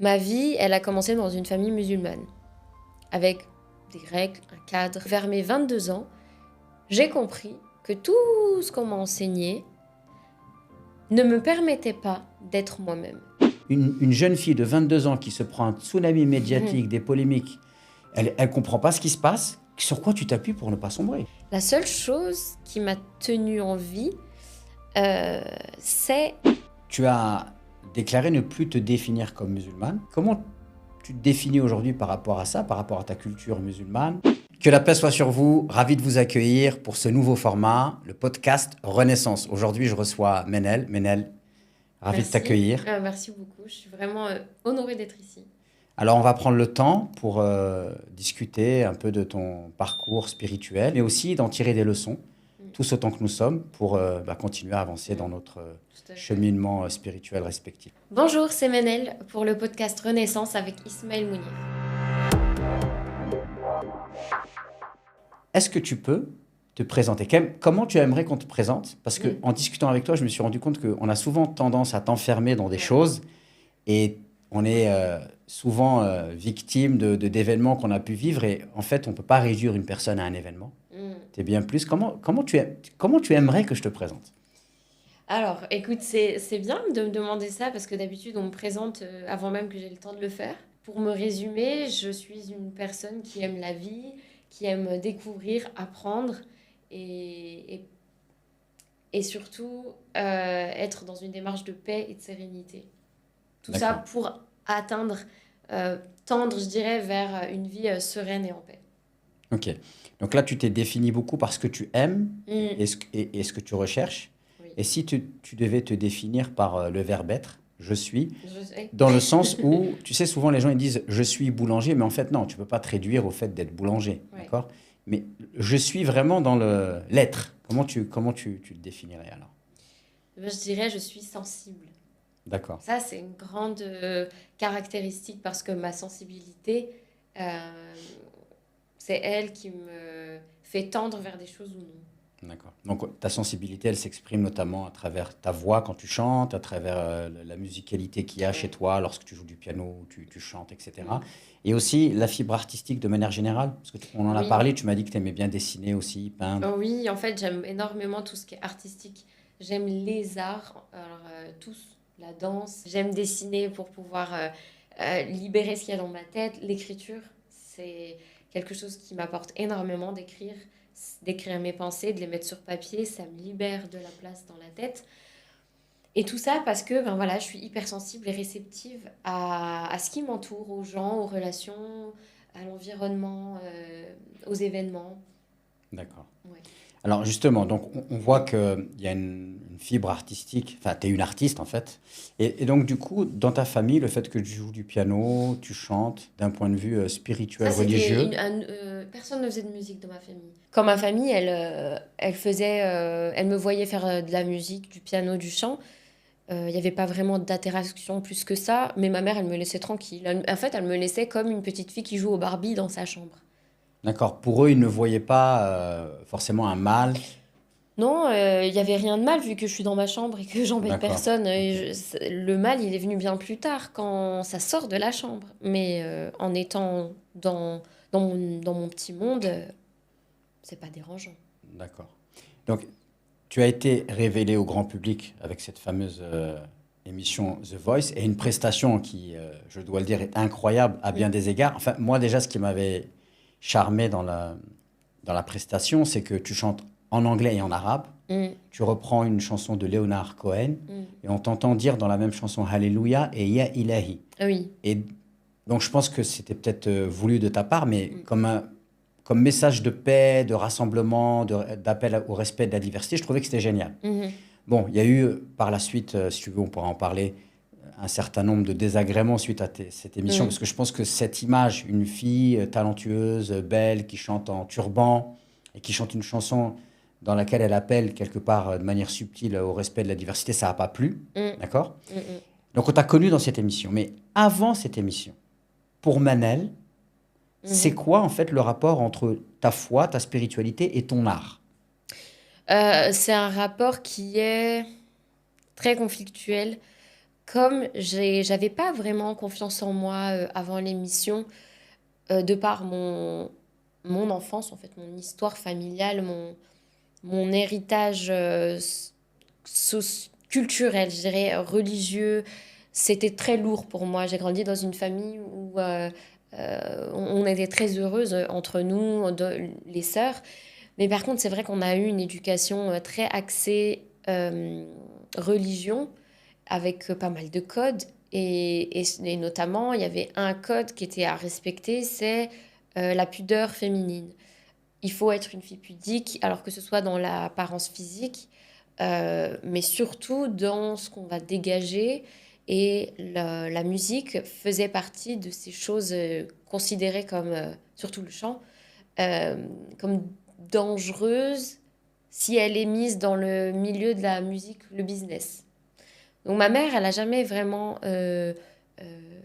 Ma vie, elle a commencé dans une famille musulmane, avec des règles, un cadre. Vers mes 22 ans, j'ai compris que tout ce qu'on m'a enseigné ne me permettait pas d'être moi-même. Une jeune fille de 22 ans qui se prend un tsunami médiatique, des polémiques, elle ne comprend pas ce qui se passe. Sur quoi tu t'appuies pour ne pas sombrer? La seule chose qui m'a tenue en vie, c'est... Tu as déclaré ne plus te définir comme musulmane. Comment tu te définis aujourd'hui par rapport à ça, par rapport à ta culture musulmane? Que la paix soit sur vous. Ravi de vous accueillir pour ce nouveau format, le podcast Renaissance. Aujourd'hui, je reçois Menel. Menel, ravi de t'accueillir. Merci beaucoup, je suis vraiment honorée d'être ici. Alors, on va prendre le temps pour discuter un peu de ton parcours spirituel, mais aussi d'en tirer des leçons, tous autant que nous sommes, pour continuer à avancer dans notre cheminement spirituel respectif. Bonjour, c'est Menel pour le podcast Renaissance avec Ismaël Mounir. Est-ce que tu peux te présenter? Comment tu aimerais qu'on te présente? Parce qu'en discutant avec toi, je me suis rendu compte qu'on a souvent tendance à t'enfermer dans des choses et on est souvent victime d'événements qu'on a pu vivre et en fait, on ne peut pas réduire une personne à un événement. Tu es bien plus. Comment tu aimerais que je te présente? Alors, écoute, c'est bien de me demander ça parce que d'habitude, on me présente avant même que j'ai le temps de le faire. Pour me résumer, je suis une personne qui aime la vie, qui aime découvrir, apprendre et surtout être dans une démarche de paix et de sérénité. Tout ça D'accord. pour atteindre, tendre, je dirais, vers une vie sereine et en paix. Ok. Donc là, tu t'es défini beaucoup par ce que tu aimes Mm. et ce que tu recherches. Oui. Et si tu devais te définir par le verbe être, je suis, Je sais. dans le sens où, tu sais, souvent les gens ils disent je suis boulanger, mais en fait non, tu peux pas te réduire au fait d'être boulanger, Ouais. d'accord? Mais je suis vraiment dans l'être. Comment tu te définirais alors? Je dirais, je suis sensible. D'accord, Ça, c'est une grande caractéristique parce que ma sensibilité, euh, c'est elle qui me fait tendre vers des choses ou non. d'accord. Donc ta sensibilité, elle s'exprime notamment à travers ta voix quand tu chantes, à travers la musicalité qu'il y a chez Ouais. toi lorsque tu joues du piano, tu chantes, etc. Mm. Et aussi la fibre artistique de manière générale, parce que on en a Oui. parlé, tu m'as dit que tu aimais bien dessiner aussi, peindre. Oh oui, en fait, j'aime énormément tout ce qui est artistique. J'aime les arts, alors, tous, la danse. J'aime dessiner pour pouvoir libérer ce qu'il y a dans ma tête. L'écriture, c'est quelque chose qui m'apporte énormément d'écrire mes pensées, de les mettre sur papier. Ça me libère de la place dans la tête. Et tout ça parce que ben voilà, je suis hypersensible et réceptive à ce qui m'entoure, aux gens, aux relations, à l'environnement, aux événements. D'accord. Ouais. Alors justement, donc on voit qu'il y a une fibre artistique, enfin tu es une artiste en fait, et donc du coup, dans ta famille, le fait que tu joues du piano, tu chantes, d'un point de vue spirituel, Ça, c'était religieux, personne ne faisait de musique dans ma famille. Quand ma famille, elle me voyait faire de la musique, du piano, du chant. Il n'y avait pas vraiment d'interaction plus que ça, mais ma mère, elle me laissait tranquille. En fait, elle me laissait comme une petite fille qui joue au Barbie dans sa chambre. d'accord, pour eux, ils ne voyaient pas forcément un mal, Non, il n'y avait rien de mal vu que je suis dans ma chambre et que j'embête d'accord, personne. ok, Le mal, il est venu bien plus tard, quand ça sort de la chambre. Mais en étant dans mon petit monde, c'est pas dérangeant. d'accord. Donc tu as été révélé au grand public avec cette fameuse émission The Voice et une prestation qui, je dois le dire, est incroyable à bien Mm. des égards. Enfin, moi déjà, ce qui m'avait charmé dans la prestation, c'est que tu chantes en anglais et en arabe. Mm, Tu reprends une chanson de Leonard Cohen mm. et on t'entend dire dans la même chanson Alléluia et Ya Ilahi. Ah oui. Et donc je pense que c'était peut-être voulu de ta part, mais Mm. comme message de paix, de rassemblement, d'appel au respect de la diversité, je trouvais que c'était génial. Mhm. Bon, il y a eu par la suite, si tu veux, on pourra en parler, un certain nombre de désagréments suite à cette émission, Mm. parce que je pense que cette image, une fille talentueuse, belle, qui chante en turban et qui chante une chanson dans laquelle elle appelle quelque part de manière subtile au respect de la diversité, ça n'a pas plu, Mm. d'accord? Mm, mm. Donc on t'a connu dans cette émission. Mais avant cette émission, pour Manel, c'est Mhm. quoi en fait le rapport entre ta foi, ta spiritualité et ton art? C'est un rapport qui est très conflictuel comme j'avais pas vraiment confiance en moi avant l'émission, de par mon enfance, en fait, mon histoire familiale, mon héritage culturel, je dirais, religieux, c'était très lourd pour moi. J'ai grandi dans une famille où on était très heureuses entre nous, les sœurs. Mais par contre, c'est vrai qu'on a eu une éducation très axée religion, avec pas mal de codes. Et notamment, il y avait un code qui était à respecter, c'est la pudeur féminine. Il faut être une fille pudique, alors que ce soit dans l'apparence physique, mais surtout dans ce qu'on va dégager. Et la musique faisait partie de ces choses considérées comme, surtout le chant, euh, comme dangereuses si elle est mise dans le milieu de la musique, le business. Donc ma mère, elle n'a jamais vraiment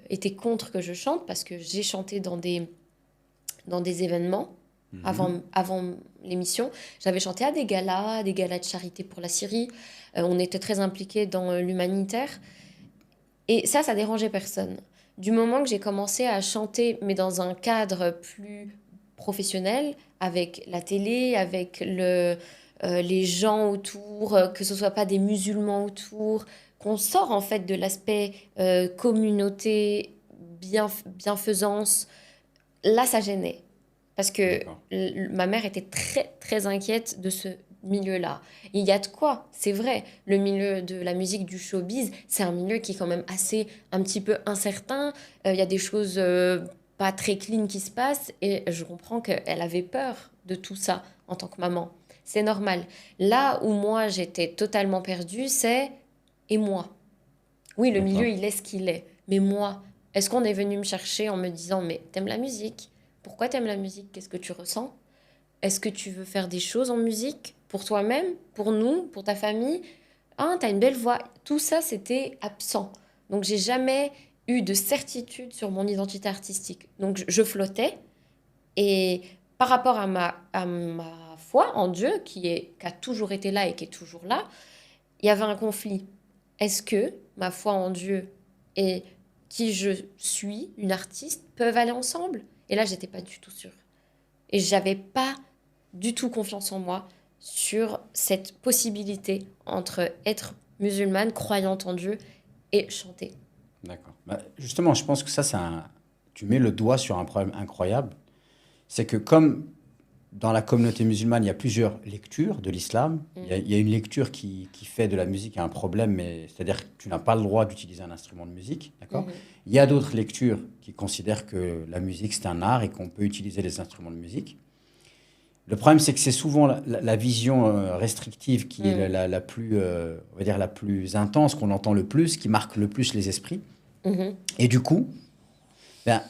été contre que je chante parce que j'ai chanté dans des événements avant l'émission. J'avais chanté à des galas de charité pour la Syrie. On était très impliqués dans l'humanitaire. Et ça dérangeait personne. Du moment que j'ai commencé à chanter, mais dans un cadre plus professionnel, avec la télé, avec les gens autour, que ce soit pas des musulmans autour, qu'on sort en fait de l'aspect communauté, bienfaisance, là ça gênait. Parce que D'accord. ma mère était très très inquiète de ce milieu-là. Il y a de quoi, c'est vrai. Le milieu de la musique, du showbiz, c'est un milieu qui est quand même assez, un petit peu incertain. Il y a des choses pas très clean qui se passent et je comprends qu'elle avait peur de tout ça en tant que maman. C'est normal. Là où moi j'étais totalement perdue, c'est et moi. Oui, le milieu, D'accord. il est ce qu'il est. Mais moi, est-ce qu'on est venu me chercher en me disant, mais t'aimes la musique? Pourquoi t'aimes la musique? Qu'est-ce que tu ressens? Est-ce que tu veux faire des choses en musique pour toi-même, pour nous, pour ta famille? Ah, t'as une belle voix. Tout ça, c'était absent. Donc, j'ai jamais eu de certitude sur mon identité artistique. Donc, je flottais. Et par rapport à ma foi en Dieu, qui a toujours été là et qui est toujours là, il y avait un conflit. Est-ce que ma foi en Dieu et qui je suis, une artiste, peuvent aller ensemble? Et là, j'étais pas du tout sûre. Et j'avais pas du tout confiance en moi sur cette possibilité entre être musulmane, croyante en Dieu, et chanter. D'accord. Bah, justement, je pense que ça, tu mets le doigt sur un problème incroyable. C'est que comme dans la communauté musulmane, il y a plusieurs lectures de l'islam, il y a une lecture qui fait de la musique un problème, mais c'est-à-dire que tu n'as pas le droit d'utiliser un instrument de musique, d'accord? Mhm. Il y a d'autres lectures qui considèrent que la musique, c'est un art et qu'on peut utiliser les instruments de musique. Le problème, c'est que c'est souvent la vision restrictive qui est Mhm. la plus, on va dire, la plus intense, qu'on entend le plus, qui marque le plus les esprits. Mhm. Et du coup, ben,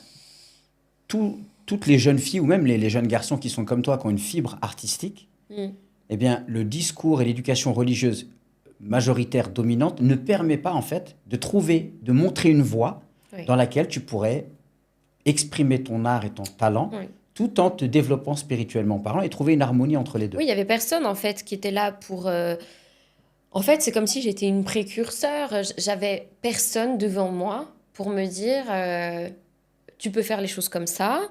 toutes les jeunes filles ou même les jeunes garçons qui sont comme toi, qui ont une fibre artistique, Mhm. eh bien, le discours et l'éducation religieuse majoritaire dominante ne permet pas, en fait, de trouver, de montrer une voie Oui. dans laquelle tu pourrais exprimer ton art et ton talent Oui. tout en te développant spirituellement parlant et trouver une harmonie entre les deux. Oui, il y avait personne en fait qui était là pour. En fait, c'est comme si j'étais une précurseur. J'avais personne devant moi pour me dire tu peux faire les choses comme ça.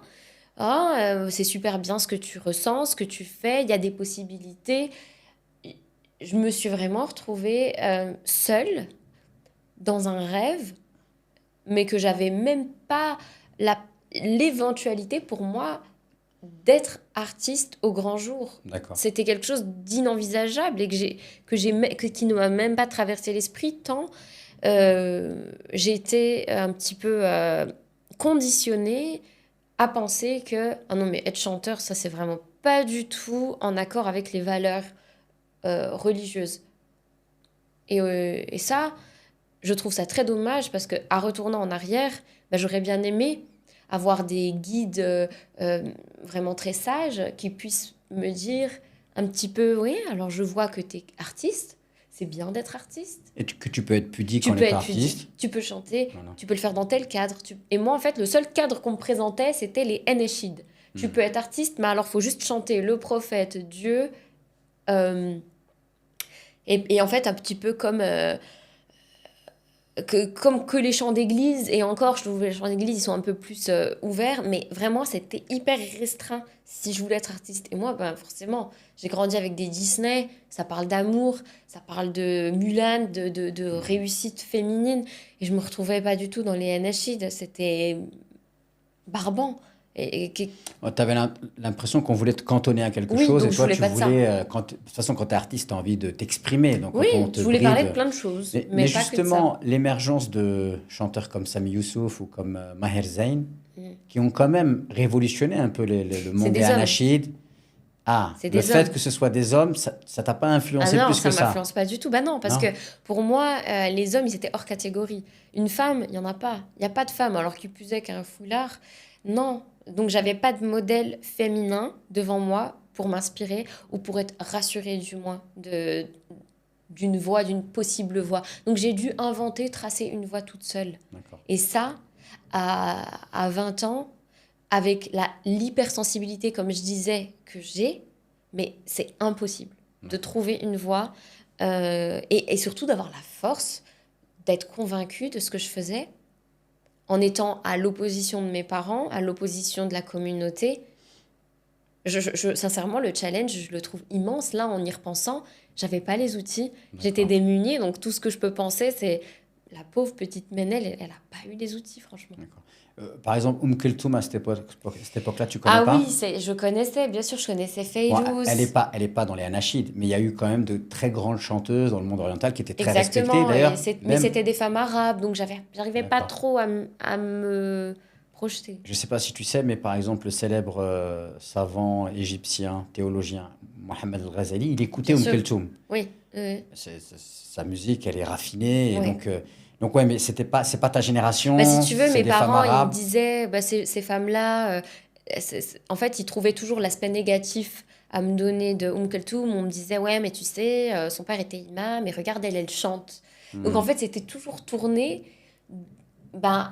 Ah, c'est super bien ce que tu ressens, ce que tu fais. Il y a des possibilités. Je me suis vraiment retrouvée seule dans un rêve, mais que j'avais même pas l'éventualité pour moi d'être artiste au grand jour. D'accord. C'était quelque chose d'inenvisageable et qui ne m'a même pas traversé l'esprit tant j'ai été un petit peu conditionnée à penser que ah non mais être chanteur ça c'est vraiment pas du tout en accord avec les valeurs religieuses et ça je trouve ça très dommage parce que à retournant en arrière bah, j'aurais bien aimé avoir des guides vraiment très sages qui puissent me dire un petit peu oui alors je vois que tu es artiste c'est bien d'être artiste Et que tu peux être pudique tu en peux étant être artiste. pudique, tu peux chanter, Voilà. tu peux le faire dans tel cadre. Et moi, en fait, le seul cadre qu'on me présentait, c'était les Ennechides. Tu peux être artiste, mais alors, faut juste chanter le prophète, Dieu. Et en fait, un petit peu comme comme que les chants d'église, et encore, je trouve que les chants d'église, ils sont un peu plus ouverts, mais vraiment, c'était hyper restreint si je voulais être artiste. Et moi, ben, forcément, j'ai grandi avec des Disney, ça parle d'amour, ça parle de Mulan, de réussite féminine, et je me retrouvais pas du tout dans les Nasheed, c'était barbant. Tu avais l'impression qu'on voulait te cantonner à quelque Oui, chose et donc je toi, voulais tu pas de ça. voulais, de toute façon, quand tu es artiste, tu as envie de t'exprimer. Donc, Oui, quand on te je voulais parler de bride. plein de choses, Mais mais pas que de ça. justement, l'émergence de chanteurs comme Sami Youssouf ou comme Maher Zain, Mm. qui ont quand même révolutionné un peu le C'est monde des des hommes, Anachid. Ah, c'est le des fait hommes. que ce soit des hommes, ça t'a pas Ah influencé non, plus que ça ça, m'influence pas du tout. Bah non, parce que non? pour moi, les hommes, ils étaient hors catégorie. Une femme, il y en a pas. Il y a pas de femme, alors qu'il plus est qu'un foulard. Non. Donc j'avais pas de modèle féminin devant moi pour m'inspirer ou pour être rassurée du moins d'une voix, d'une possible voix. Donc j'ai dû inventer, tracer une voix toute seule. D'accord. Et ça, à 20 ans, avec l'hypersensibilité, comme je disais, que j'ai, mais c'est impossible de D'accord. trouver une voie et surtout d'avoir la force d'être convaincue de ce que je faisais en étant à l'opposition de mes parents, à l'opposition de la communauté. Sincèrement, le challenge, je le trouve immense. Là, en y repensant, j'avais pas les outils, j'étais D'accord. démunie, donc tout ce que je peux penser, c'est la pauvre petite Ménelle, elle a pas eu les outils, franchement. D'accord. Par exemple, Kulthum, à cette époque-là, tu connais Ah oui, pas? je connaissais, bien sûr, je connaissais Bon, Fayrouz. elle est pas dans les Anachides, mais il y a eu quand même de très grandes chanteuses dans le monde oriental qui étaient très respectées. Exactement, D'ailleurs, mais même, c'était des femmes arabes, donc j'arrivais pas d'accord. trop à me projeter. Je sais pas si tu sais, mais par exemple, le célèbre savant égyptien, théologien, Mohamed El-Ghazali, il écoutait Bien sûr, Kulthum. oui, Sa musique, elle est raffinée, et oui. donc ouais, mais c'est pas ta Bah, si génération, tu veux, c'est mes des femmes parents, ils me arabes. disaient, bah, ces femmes-là, en fait, ils trouvaient toujours l'aspect négatif à me donner de Kulthum. On me disait, ouais, mais tu sais, son père était imam, et regarde, elle chante. Donc, en Hmm, fait, c'était toujours tourné ben,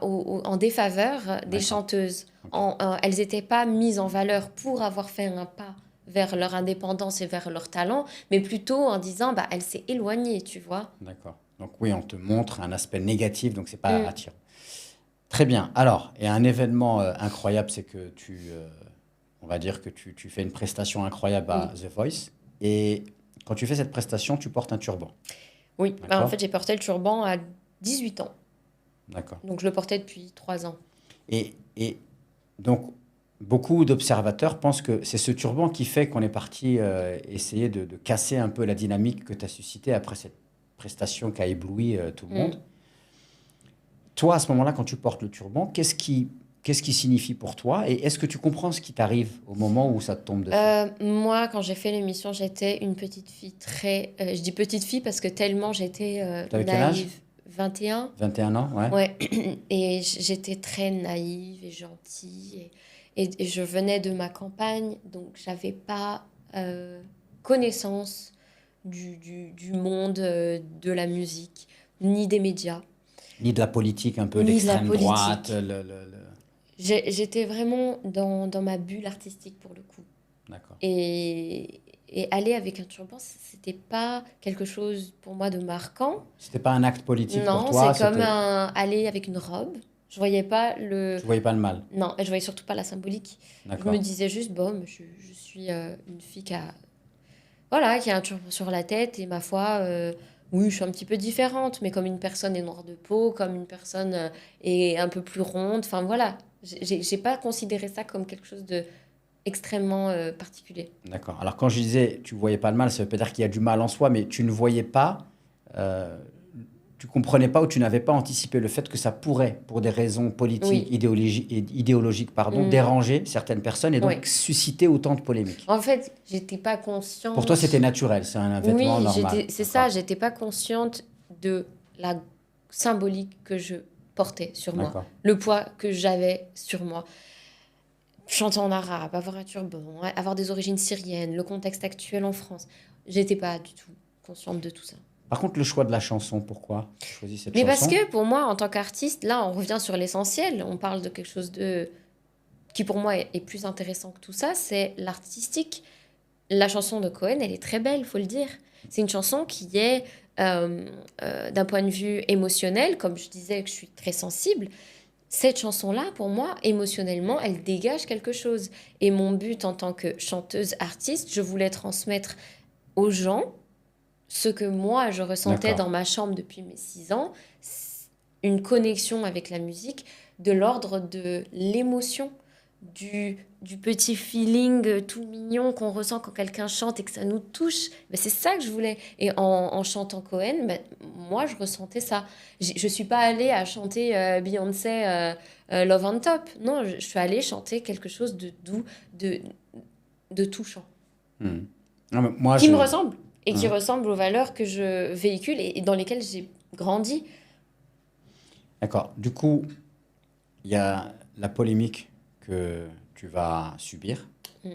en défaveur des d'accord. chanteuses. Ok. Elles n'étaient pas mises en valeur pour avoir fait un pas vers leur indépendance et vers leur talent, mais plutôt en disant, bah, elle s'est éloignée, tu vois. D'accord. Donc oui, on te montre un aspect négatif, donc c'est pas Mm, attirant. Très bien. Alors, et un événement incroyable, c'est que on va dire que tu fais une prestation incroyable à oui, The Voice. Et quand tu fais cette prestation, tu portes un turban. oui. Ben, en D'accord? fait, j'ai porté le turban à 18 ans. D'accord. Donc, je le portais depuis 3 ans. Et donc, beaucoup d'observateurs pensent que c'est ce turban qui fait qu'on est parti essayer de casser un peu la dynamique que tu as suscitée après cette prestation qui a ébloui tout le Mm. monde. Toi, à ce moment-là, quand tu portes le turban, qu'est-ce qui signifie pour toi? Et est-ce que tu comprends ce qui t'arrive au moment où ça te tombe dessus? Moi, quand j'ai fait l'émission, j'étais une petite fille très... je dis petite fille parce que tellement j'étais Tu avais quel âge? naïve. 21. 21 ans, ouais. Ouais, et j'étais très naïve et gentille et je venais de ma campagne, donc j'avais pas connaissance du monde de la musique, ni des médias, Ni de la politique, un peu ni de la l'extrême droite. politique. J'étais vraiment dans ma bulle artistique pour le coup. D'accord. Et aller avec un turban, c'était pas quelque chose pour moi de marquant. C'était pas un acte politique pour Non, c'est toi, comme c'était... aller avec une robe. Je voyais pas le... Tu voyais pas le mal. Non, et je voyais surtout pas la symbolique. Je me D'accord. disais juste, bon, je suis une fille voilà, qui a un turban sur la tête et ma foi, oui, je suis un petit peu différente, mais comme une personne est noire de peau, comme une personne est un peu plus ronde, enfin voilà. J'ai pas considéré ça comme quelque chose de extrêmement particulier. D'accord. Alors quand je disais tu voyais pas le mal, ça veut pas dire qu'il y a du mal en soi, mais tu ne voyais pas, euh, tu comprenais pas ou tu n'avais pas anticipé le fait que ça pourrait, pour des raisons politiques, Oui. idéologiques, pardon, Mm. déranger certaines personnes et Oui. donc susciter autant de polémiques. En fait, j'étais pas Pour toi, c'était consciente. naturel, c'est un vêtement Oui, normal. c'est ça, D'accord. j'étais pas consciente de la symbolique que je portais sur moi, D'accord. le poids que j'avais sur moi. Chanter en arabe, avoir un turban, avoir des origines syriennes, le contexte actuel en France, j'étais pas du tout consciente de tout ça. Par contre, le choix de la chanson, pourquoi tu choisis cette Mais parce chanson? que pour moi, en tant qu'artiste, là, on revient sur l'essentiel, on parle de quelque chose qui pour moi est plus intéressant que tout ça, c'est l'artistique. La chanson de Cohen, elle est très belle, faut le dire. C'est une chanson qui est d'un point de vue émotionnel, comme je disais que je suis très sensible, cette chanson-là, pour moi, émotionnellement, elle dégage quelque chose. Et mon but en tant que chanteuse artiste, je voulais transmettre aux gens ce que moi, je ressentais D'accord. dans ma chambre depuis mes 6 ans, une connexion avec la musique de l'ordre de l'émotion, du petit feeling tout mignon qu'on ressent quand quelqu'un chante et que ça nous touche. Ben, c'est ça que je voulais. Et en chantant Cohen, ben, moi, je ressentais ça. Je ne suis pas allée à chanter Beyoncé Love on Top. Non, je suis allée chanter quelque chose de doux, de touchant. Hmm. Non, mais moi, Qui me ressemble et qui Hein. ressemble aux valeurs que je véhicule et dans lesquelles j'ai grandi. D'accord. Du coup, il y a la polémique que tu vas subir. Mm.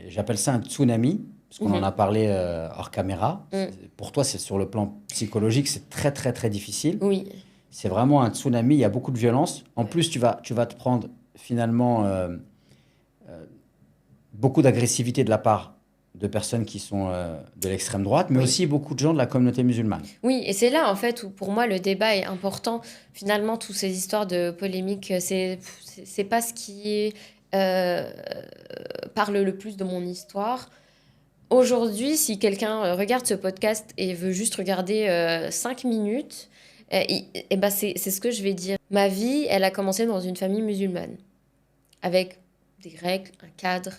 J'appelle ça un tsunami, parce qu'on en a Mhm. parlé hors caméra. Mm. Pour toi, c'est sur le plan psychologique, c'est très, très, très difficile. Oui. C'est vraiment un tsunami, il y a beaucoup de violence. En Ouais. plus, tu vas te prendre finalement beaucoup d'agressivité de la part de personnes qui sont de l'extrême droite, mais Oui. aussi beaucoup de gens de la communauté musulmane. Oui, et c'est là en fait où pour moi le débat est important. Finalement, toutes ces histoires de polémique, c'est pas ce qui euh, parle le plus de mon histoire. Aujourd'hui, si quelqu'un regarde ce podcast et veut juste regarder 5 minutes, et ben c'est ce que je vais dire. Ma vie, elle a commencé dans une famille musulmane, avec des règles, un cadre.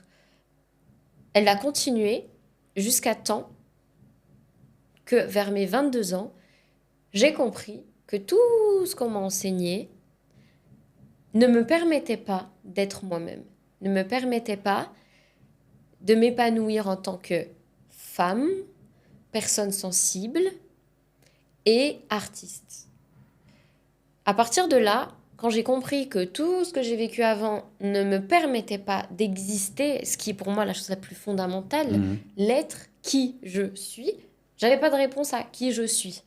Elle a continué jusqu'à temps que vers mes 22 ans, j'ai compris que tout ce qu'on m'a enseigné ne me permettait pas d'être moi-même, ne me permettait pas de m'épanouir en tant que femme, personne sensible et artiste. À partir de là, quand j'ai compris que tout ce que j'ai vécu avant ne me permettait pas d'exister, ce qui est pour moi la chose la plus fondamentale, Mhm. l'être qui je suis, j'avais pas de réponse à qui je suis.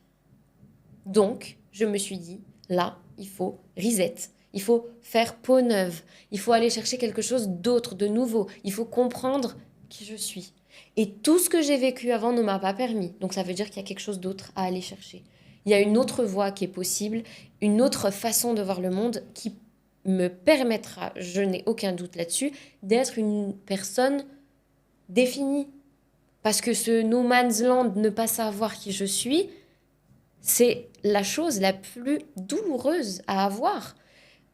Donc, je me suis dit, là, il faut reset. Il faut faire peau neuve. Il faut aller chercher quelque chose d'autre, de nouveau. Il faut comprendre qui je suis. Et tout ce que j'ai vécu avant ne m'a pas permis. Donc, ça veut dire qu'il y a quelque chose d'autre à aller chercher. Il y a une autre voie qui est possible, une autre façon de voir le monde qui me permettra, je n'ai aucun doute là-dessus, d'être une personne définie. Parce que ce no man's land, ne pas savoir qui je suis, c'est la chose la plus douloureuse à avoir.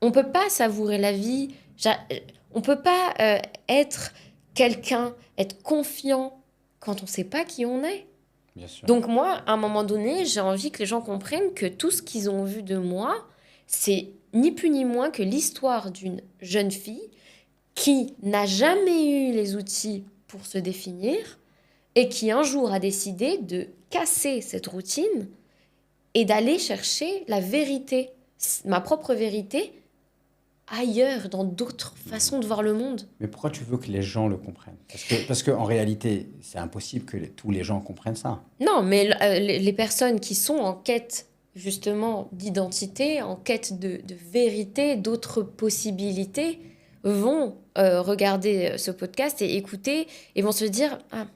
On peut pas savourer la vie, on peut pas être quelqu'un, être confiant quand on sait pas qui on est. Bien sûr. Donc moi, à un moment donné, j'ai envie que les gens comprennent que tout ce qu'ils ont vu de moi, c'est ni plus ni moins que l'histoire d'une jeune fille qui n'a jamais eu les outils pour se définir et qui un jour a décidé de casser cette routine et d'aller chercher la vérité, ma propre vérité, ailleurs, dans d'autres façons de voir le monde. Mais pourquoi tu veux que les gens le comprennent? Parce que en réalité, c'est impossible que tous les gens comprennent ça. Non, mais les personnes qui sont en quête justement d'identité, en quête de vérité, d'autres possibilités, vont regarder ce podcast et écouter et vont se dire, ah,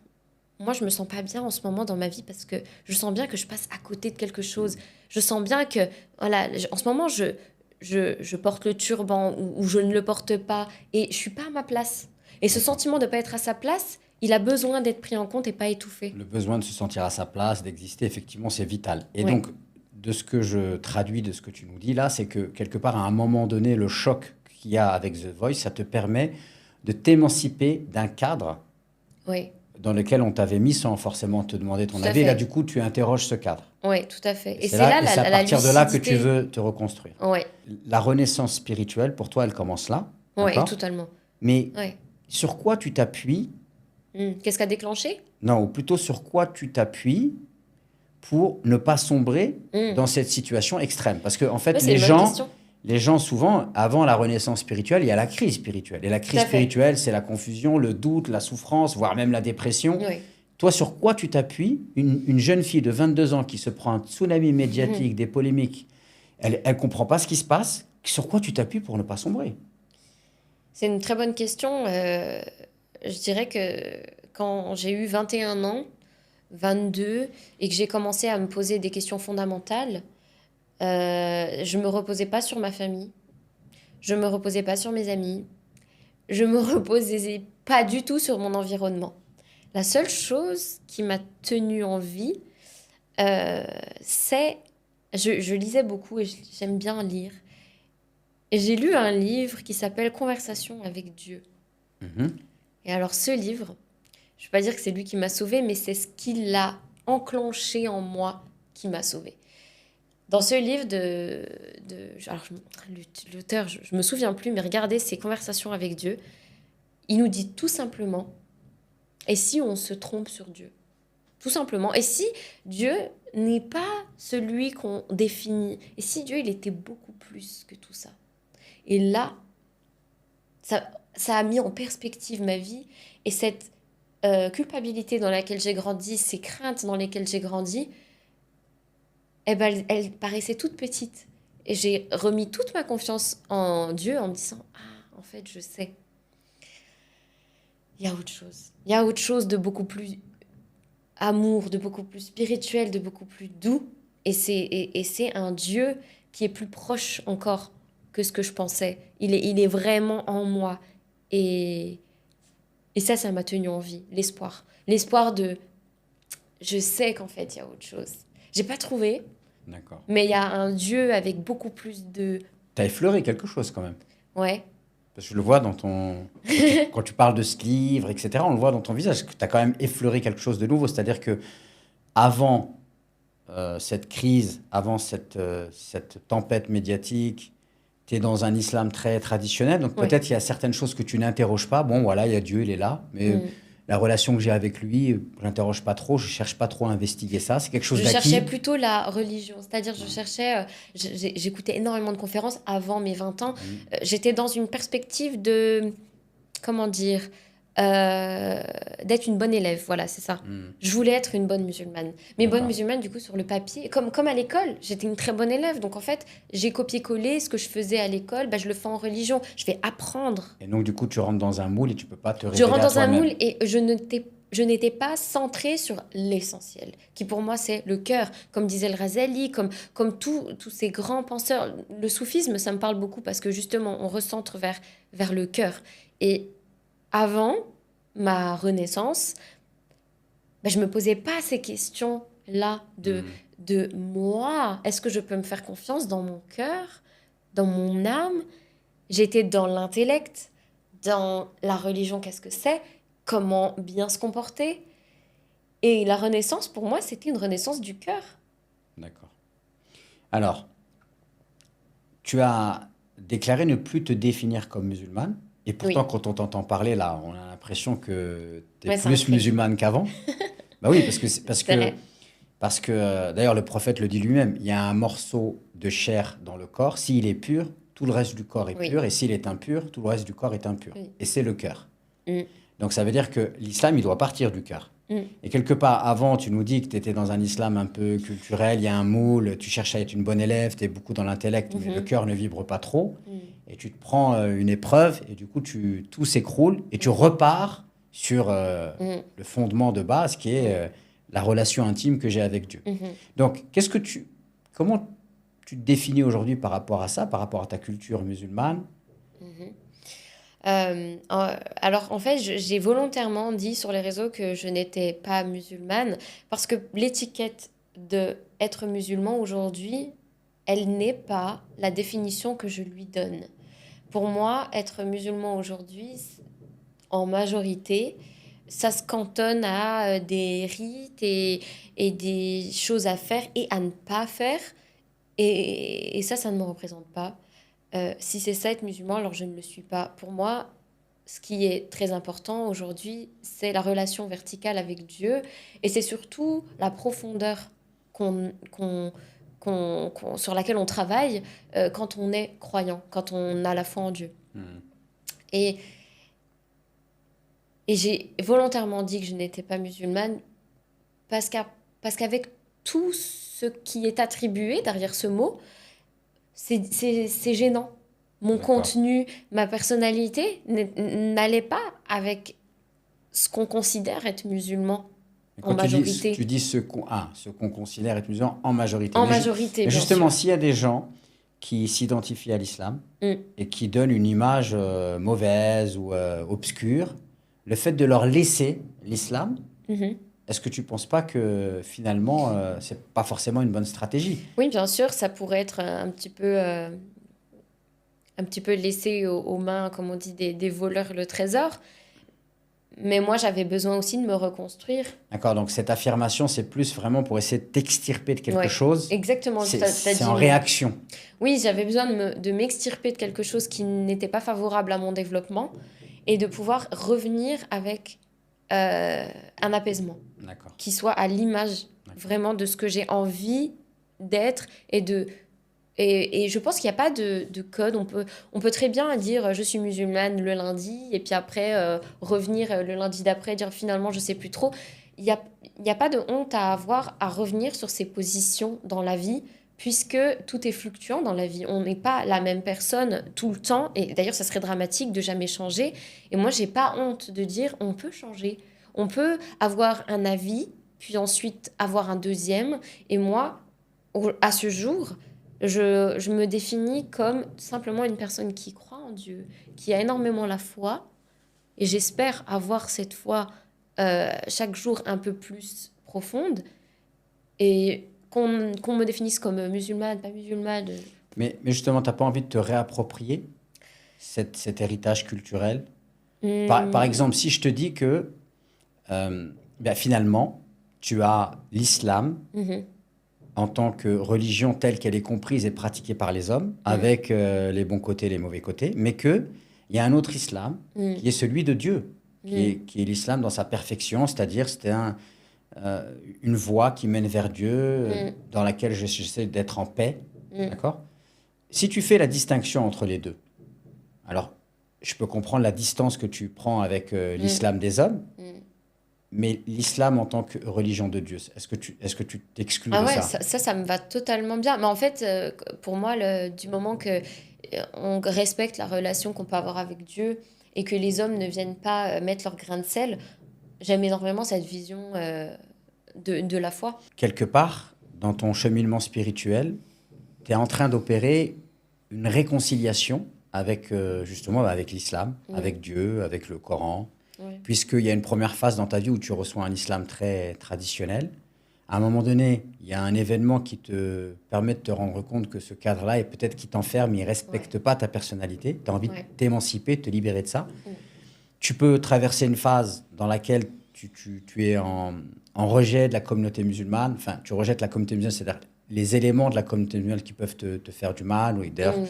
moi je me sens pas bien en ce moment dans ma vie parce que je sens bien que je passe à côté de quelque chose. Je sens bien que, voilà, en ce moment je porte le turban ou je ne le porte pas et je suis pas à ma place. Et ce sentiment de pas être à sa place, il a besoin d'être pris en compte et pas étouffé. Le besoin de se sentir à sa place, d'exister, effectivement, c'est vital. Et Ouais. donc, de ce que je traduis, de ce que tu nous dis là, c'est que quelque part, à un moment donné, le choc qu'il y a avec The Voice, ça te permet de t'émanciper d'un cadre Oui, dans lequel on t'avait mis sans forcément te demander ton tout à avis. Et là, fait. du coup, tu interroges ce cadre. Oui, tout à fait. Et C'est c'est là et c'est à la partir de là que lucidité. tu veux te reconstruire. Ouais, La renaissance spirituelle, pour toi, elle commence là, ouais, d'accord? totalement. Mais Ouais. sur quoi tu t'appuies? Qu'est-ce qui a déclenché? Non, ou plutôt sur quoi tu t'appuies pour ne pas sombrer dans cette situation extrême? Parce que en fait, Ouais, c'est une bonne question. les gens souvent, avant la renaissance spirituelle, il y a la crise spirituelle. Et la Tout crise à fait. spirituelle, c'est la confusion, le doute, la souffrance, voire même la dépression. Oui. Toi, sur quoi tu t'appuies? Une jeune fille de 22 ans qui se prend un tsunami médiatique, des polémiques, elle ne comprend pas ce qui se passe. Sur quoi tu t'appuies pour ne pas sombrer? C'est une très bonne question. Je dirais que quand j'ai eu 21 ans, 22 et que j'ai commencé à me poser des questions fondamentales, je me reposais pas sur ma famille, je me reposais pas sur mes amis, je me reposais pas du tout sur mon environnement. La seule chose qui m'a tenue en vie, c'est... Je lisais beaucoup et j'aime bien lire. Et j'ai lu un livre qui s'appelle Conversation avec Dieu. Mhm. Et alors ce livre, je ne vais pas dire que c'est lui qui m'a sauvée, mais c'est ce qu'il a enclenché en moi qui m'a sauvée. Dans ce livre alors, l'auteur, je me souviens plus, mais regardez ces conversations avec Dieu. Il nous dit tout simplement, et si on se trompe sur Dieu? Tout simplement. Et si Dieu n'est pas celui qu'on définit? Et si Dieu, il était beaucoup plus que tout ça? Et là, ça a mis en perspective ma vie et cette culpabilité dans laquelle j'ai grandi, ces craintes dans lesquelles j'ai grandi, eh ben, elles paraissaient toutes petites. Et j'ai remis toute ma confiance en Dieu en me disant, ah, en fait, je sais. Il y a autre chose. Il y a autre chose de beaucoup plus amour, de beaucoup plus spirituel, de beaucoup plus doux. Et c'est un Dieu qui est plus proche encore que ce que je pensais. Il est vraiment en moi. Et, et ça m'a tenu en vie, l'espoir. L'espoir de... Je sais qu'en fait, il y a autre chose. J'ai pas trouvé, D'accord. mais il y a un Dieu avec beaucoup plus de... Tu as effleuré quelque chose quand même. Ouais. Parce que je le vois dans ton... Quand tu parles de ce livre, etc., on le voit dans ton visage, que tu as quand même effleuré quelque chose de nouveau. C'est-à-dire que avant cette crise, avant cette tempête médiatique, tu es dans un islam très traditionnel. Donc Ouais. peut-être il y a certaines choses que tu n'interroges pas. Bon, voilà, il y a Dieu, il est là. Mais Mm. la relation que j'ai avec lui, je n'interroge pas trop. Je cherche pas trop à investiguer ça. C'est quelque chose Je cherchais d'acquis. plutôt la religion, c'est-à-dire je cherchais, j'écoutais énormément de conférences avant mes 20 ans. Mm. J'étais dans une perspective de, comment dire, d'être une bonne élève, voilà, c'est ça. Mm. Je voulais être une bonne musulmane. Mais bonne D'accord. musulmane, du coup, sur le papier, comme à l'école, j'étais une très bonne élève. Donc en fait, j'ai copié-collé ce que je faisais à l'école, bah, je le fais en religion. Je vais apprendre. Et donc, du coup, tu rentres dans un moule et tu peux pas te Je révéler rentre à dans un toi-même. moule et je n'étais pas centrée sur l'essentiel, qui pour moi c'est le cœur, comme disait le Razali, comme tous ces grands penseurs. Le soufisme, ça me parle beaucoup parce que justement, on recentre vers le cœur. Et avant ma renaissance, ben, je me posais pas ces questions-là Mm. de moi. Est-ce que je peux me faire confiance dans mon cœur, dans mon âme? J'étais dans l'intellect, dans la religion, qu'est-ce que c'est, comment bien se comporter. Et la renaissance, pour moi, c'était une renaissance du cœur. D'accord. Alors, tu as déclaré ne plus te définir comme musulmane. Et pourtant, Oui, quand on t'entend parler, là, on a l'impression que tu es ouais, c'est plus incroyable. musulmane qu'avant. Bah oui, C'est vrai. parce que d'ailleurs, le prophète le dit lui-même, il y a un morceau de chair dans le corps. S'il est pur, tout le reste du corps est Oui, pur. Et s'il est impur, tout le reste du corps est impur. oui. Et c'est le cœur. Mm, Donc ça veut dire que l'islam, il doit partir du cœur. mm, Et quelque part, avant, tu nous dis que tu étais dans un islam un peu culturel, il y a un moule, tu cherches à être une bonne élève, tu es beaucoup dans l'intellect, mais le mhm, cœur ne vibre pas trop. mm, Et tu te prends une épreuve, et du coup, tout s'écroule, et tu repars sur mm, le fondement de base, qui est mm, la relation intime que j'ai avec Dieu. mhm, Donc, comment tu te définis aujourd'hui par rapport à ça, par rapport à ta culture musulmane? mhm. Alors en fait, j'ai volontairement dit sur les réseaux que je n'étais pas musulmane parce que l'étiquette de être musulman aujourd'hui, elle n'est pas la définition que je lui donne. Pour moi, être musulman aujourd'hui, en majorité, ça se cantonne à des rites et des choses à faire et à ne pas faire. Et ça ne me représente pas. Si c'est ça être musulman, alors je ne le suis pas. Pour moi, ce qui est très important aujourd'hui, c'est la relation verticale avec Dieu et c'est surtout la profondeur sur laquelle on travaille quand on est croyant, quand on a la foi en Dieu. Hmm. Et, et j'ai volontairement dit que je n'étais pas musulmane parce qu'avec tout ce qui est attribué derrière ce mot, c'est gênant. Mon D'accord. contenu, ma personnalité n'allait pas avec ce qu'on considère être musulman. Et en quand majorité. tu dis ce qu'on considère être musulman en majorité. En Mais, majorité, mais bien justement, sûr. s'il y a des gens qui s'identifient à l'islam Mm. et qui donnent une image mauvaise ou obscure, le fait de leur laisser l'islam, Mhm. est-ce que tu ne penses pas que finalement, c'est pas forcément une bonne stratégie? Oui, bien sûr, ça pourrait être un petit peu laissé aux mains, comme on dit, des voleurs le trésor. Mais moi, j'avais besoin aussi de me reconstruire. D'accord, donc cette affirmation, c'est plus vraiment pour essayer de t'extirper de quelque Ouais, chose. exactement, t'as C'est dit en le mot. réaction. Oui, j'avais besoin de m'extirper de quelque chose qui n'était pas favorable à mon développement et de pouvoir revenir avec un apaisement D'accord. qui soit à l'image D'accord. vraiment de ce que j'ai envie d'être et je pense qu'il n'y a pas de code. On peut très bien dire je suis musulmane le lundi et puis après revenir le lundi d'après et dire finalement je sais plus trop. Il y a pas de honte à avoir à revenir sur ses positions dans la vie puisque tout est fluctuant dans la vie. On n'est pas la même personne tout le temps et d'ailleurs ça serait dramatique de jamais changer. Et moi j'ai pas honte de dire on peut changer. On peut avoir un avis puis ensuite avoir un deuxième et moi à ce jour je me définis comme simplement une personne qui croit en Dieu, qui a énormément la foi, et j'espère avoir cette foi chaque jour un peu plus profonde, et qu'on me définisse comme musulmane, pas musulmane. Mais justement, tu n'as pas envie de te réapproprier cet héritage culturel? Par Hmm, exemple, si je te dis que ben, finalement, tu as l'islam mhm, en tant que religion telle qu'elle est comprise et pratiquée par les hommes, mhm, avec les bons côtés et les mauvais côtés, mais qu'il y a un autre islam mhm, qui est celui de Dieu, mhm, qui est l'islam dans sa perfection, c'est-à-dire euh, une voie qui mène vers Dieu, mhm, dans laquelle j'essaie d'être en paix. mhm, D'accord? Si tu fais la distinction entre les deux, alors je peux comprendre la distance que tu prends avec mhm, l'islam des hommes, mhm. mais l'islam en tant que religion de Dieu, est-ce que tu t'exclus Ah de ouais, ça? ça me va totalement bien. Mais en fait, pour moi, du moment que on respecte la relation qu'on peut avoir avec Dieu et que les hommes ne viennent pas mettre leur grain de sel, j'aime énormément cette vision de la foi. Quelque part, dans ton cheminement spirituel, tu es en train d'opérer une réconciliation avec justement avec l'islam, Mm, avec Dieu, avec le Coran, ouais, puisqu'il y a une première phase dans ta vie où tu reçois un islam très traditionnel. À un moment donné, il y a un événement qui te permet de te rendre compte que ce cadre-là, et peut-être qui t'enferme, il ne ouais, respecte pas ta personnalité. Tu as envie de ouais. t'émanciper, de te libérer de ça. Mm, Tu peux traverser une phase dans laquelle tu es en rejet de la communauté musulmane. Enfin, tu rejettes la communauté musulmane, c'est-à-dire les éléments de la communauté musulmane qui peuvent te faire du mal. Ou d'ailleurs, mm,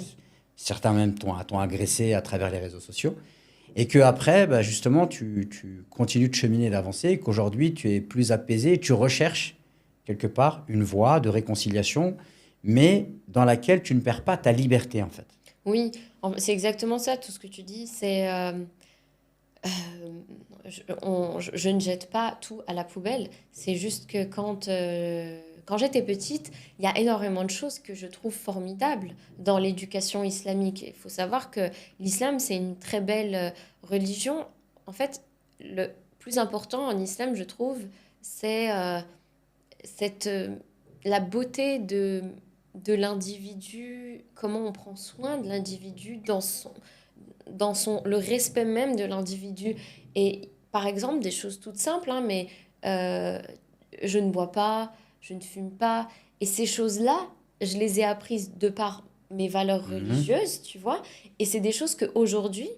certains même t'ont agressé à travers les réseaux sociaux. Et que après, bah, justement, tu continues de cheminer, d'avancer, et qu'aujourd'hui, tu es plus apaisé, et tu recherches quelque part une voie de réconciliation, mais dans laquelle tu ne perds pas ta liberté, en fait. oui, c'est exactement ça, tout ce que tu dis. C'est euh, je ne jette pas tout à la poubelle. C'est juste que quand j'étais petite, il y a énormément de choses que je trouve formidables dans l'éducation islamique. Il faut savoir que l'islam, c'est une très belle religion. En fait, le plus important en islam, je trouve, c'est cette, la beauté de l'individu, comment on prend soin de l'individu le respect même de l'individu. Et par exemple, des choses toutes simples, hein, mais euh, je ne bois pas, je ne fume pas. Et ces choses-là, je les ai apprises de par mes valeurs Mhm. religieuses, tu vois. Et c'est des choses qu'aujourd'hui,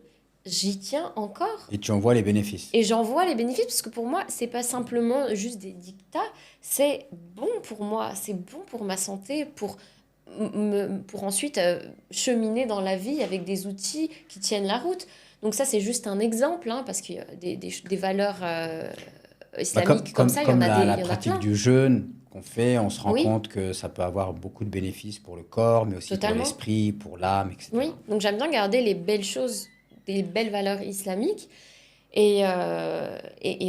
j'y tiens encore. Et tu en vois les bénéfices. Et j'en vois les bénéfices parce que pour moi, c'est pas simplement juste des dictats, c'est bon pour moi, c'est bon pour ma santé, pour ensuite cheminer dans la vie avec des outils qui tiennent la route. Donc ça, c'est juste un exemple, hein, parce qu'il y a des valeurs Bah, islamiques comme ça, comme il la y en a pratique plein. du jeûne qu'on fait, on se rend Oui, compte que ça peut avoir beaucoup de bénéfices pour le corps, mais aussi pour totalement. l'esprit, pour l'âme, Oui, etc. donc j'aime bien garder les belles choses, des belles valeurs islamiques. Et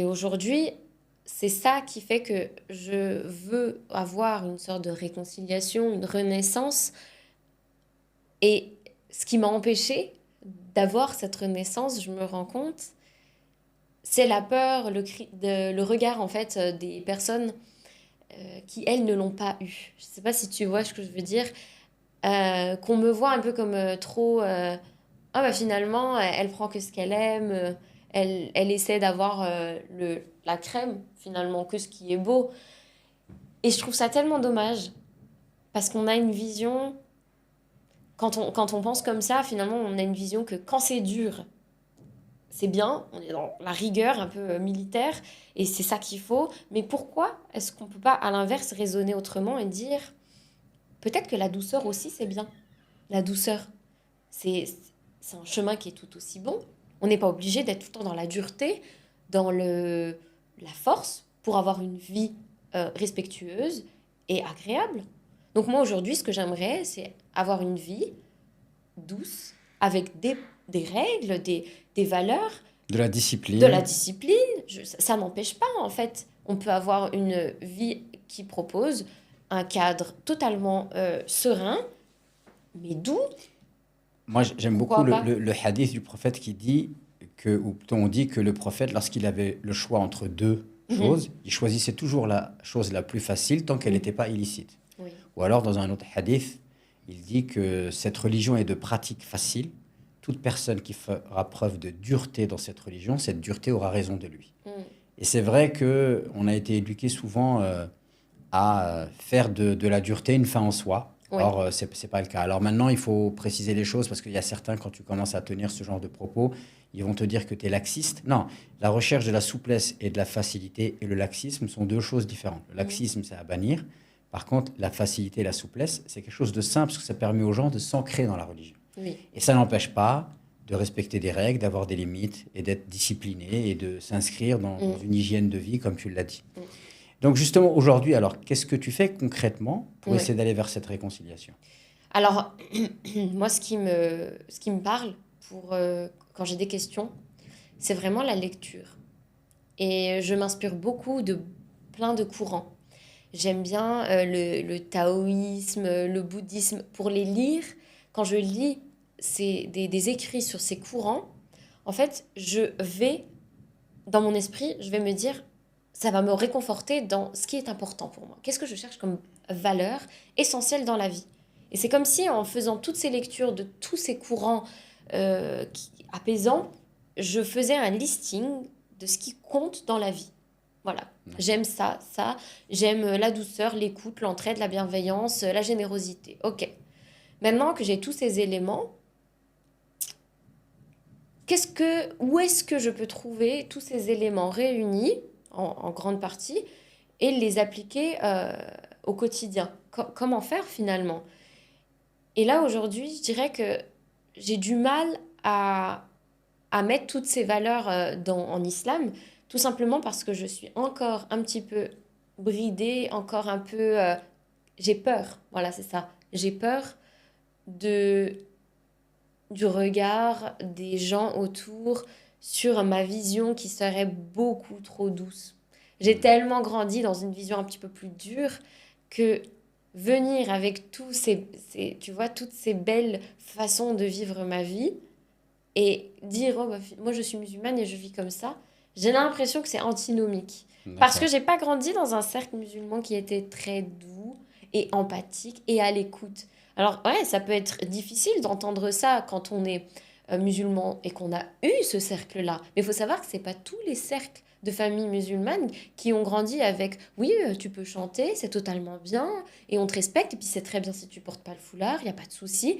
aujourd'hui, c'est ça qui fait que je veux avoir une sorte de réconciliation, une renaissance. Et ce qui m'a empêché d'avoir cette renaissance, je me rends compte, c'est la peur, le regard en fait des personnes qui, elles, ne l'ont pas eu. Je sais pas si tu vois ce que je veux dire. Qu'on me voit un peu comme trop... ah bah finalement, elle prend que ce qu'elle aime, elle essaie d'avoir la crème, finalement, que ce qui est beau. Et je trouve ça tellement dommage, parce qu'on a une vision... quand on pense comme ça, finalement, on a une vision que quand c'est dur, c'est bien, on est dans la rigueur un peu militaire, et c'est ça qu'il faut. Mais pourquoi est-ce qu'on peut pas, à l'inverse, raisonner autrement et dire, peut-être que la douceur aussi, c'est bien. La douceur, c'est, c'est un chemin qui est tout aussi bon. On n'est pas obligé d'être tout le temps dans la dureté, dans la force, pour avoir une vie respectueuse et agréable. Donc moi, aujourd'hui, ce que j'aimerais, c'est avoir une vie douce, avec des règles, des valeurs, De la de la discipline. discipline. Ça n'empêche pas, en fait. On peut avoir une vie qui propose un cadre totalement serein, mais doux. Moi, j'aime beaucoup Pourquoi pas? le hadith du prophète qui dit que, ou plutôt on dit que le prophète, lorsqu'il avait le choix entre deux Mhm. choses, il choisissait toujours la chose la plus facile tant qu'elle Oui, n'était pas illicite. oui. Ou alors, dans un autre hadith, il dit que cette religion est de pratique facile. Toute personne qui fera preuve de dureté dans cette religion, cette dureté aura raison de lui. Mm. Et c'est vrai que on a été éduqué souvent à faire de la dureté une fin en soi. Oui. Or, c'est pas le cas. Alors maintenant, il faut préciser les choses parce qu'il y a certains, quand tu commences à tenir ce genre de propos, ils vont te dire que tu es laxiste. Non, la recherche de la souplesse et de la facilité et le laxisme sont deux choses différentes. Le Mm. laxisme, c'est à bannir. Par contre, la facilité et la souplesse, c'est quelque chose de simple parce que ça permet aux gens de s'ancrer dans la religion. Oui. Et ça n'empêche pas de respecter des règles, d'avoir des limites et d'être discipliné et de s'inscrire dans Mm. une hygiène de vie, comme tu l'as dit. Mm. Donc justement, aujourd'hui, alors, qu'est-ce que tu fais concrètement pour Oui. essayer d'aller vers cette réconciliation? Alors, moi, ce qui me parle pour quand j'ai des questions, c'est vraiment la lecture. Et je m'inspire beaucoup de plein de courants. J'aime bien le taoïsme, le bouddhisme. Pour les lire, quand je lis des écrits sur ces courants, en fait, dans mon esprit, je vais me dire, ça va me réconforter dans ce qui est important pour moi. Qu'est-ce que je cherche comme valeur essentielle dans la vie? Et c'est comme si en faisant toutes ces lectures de tous ces courants apaisants, je faisais un listing de ce qui compte dans la vie. Voilà. D'accord. J'aime ça, ça. J'aime la douceur, l'écoute, l'entraide, la bienveillance, la générosité. Ok. Maintenant que j'ai tous ces éléments, où est-ce que je peux trouver tous ces éléments réunis en grande partie et les appliquer au quotidien? Comment faire finalement? Et là aujourd'hui, je dirais que j'ai du mal à, à mettre toutes ces valeurs en islam, tout simplement parce que je suis encore un petit peu bridée, encore un peu... j'ai peur, voilà, c'est ça. J'ai peur de, du regard des gens autour sur ma vision qui serait beaucoup trop douce. J'ai Mm. tellement grandi dans une vision un petit peu plus dure que venir avec tu vois, toutes ces belles façons de vivre ma vie et dire, oh, bah, moi je suis musulmane et je vis comme ça, j'ai l'impression que c'est antinomique. Parce que D'accord. j'ai pas grandi dans un cercle musulman qui était très doux et empathique et à l'écoute. Alors ouais, ça peut être difficile d'entendre ça quand on est musulman et qu'on a eu ce cercle-là. Mais il faut savoir que c'est pas tous les cercles de familles musulmanes qui ont grandi avec oui, tu peux chanter, c'est totalement bien et on te respecte et puis c'est très bien si tu portes pas le foulard, il y a pas de souci.